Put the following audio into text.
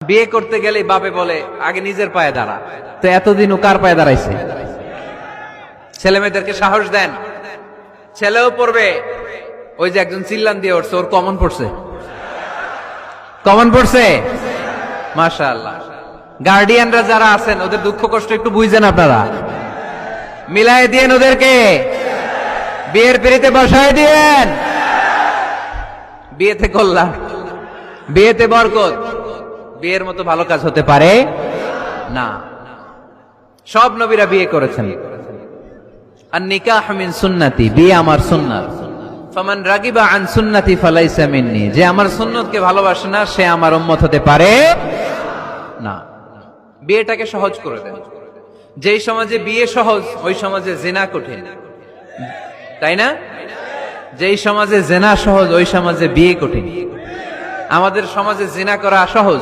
বিয়ে করতে গেলে বাপে বলে আগে নিজের পায়ে দাঁড়া। তো এতদিন ও কার পায়ে দাঁড়াইছে? ছেলে মেয়েদেরকে সাহস দেন, ছেলেও পড়বে। ওই যে একজন চিল্লান দিয়ে উঠছে, ওর কমন পড়ছে, কমন পড়ছে। মাশাআল্লাহ। গার্ডিয়ানরা যারা আছেন ওদের দুঃখ কষ্ট একটু বুঝছেন আপনারা, মিলাই দিয়েন ওদেরকে, বিয়ের পিড়িতে বসায় দিয়েন। বিয়েতে কল্যাণ, বিয়েতে বরকত, বিয়ের মতো ভালো কাজ হতে পারে না। সব নবীরা বিয়ে করেছেন। আর নিকাহ মিন সুন্নতি, বিয়ে আমার সুন্নাত। ফামান রাগিবা আন সুন্নতি ফালাইসা মিন্নি, যে আমার সুন্নতকে ভালোবাসে না সে আমার উম্মত হতে পারে না। বিয়েটাকে সহজ করে দেন। যেই সমাজে বিয়ে সহজ ওই সমাজে জিনা কঠিন, তাই না? যেই সমাজে জিনা সহজ ওই সমাজে বিয়ে কঠিন। আমাদের সমাজে জিনা করা সহজ।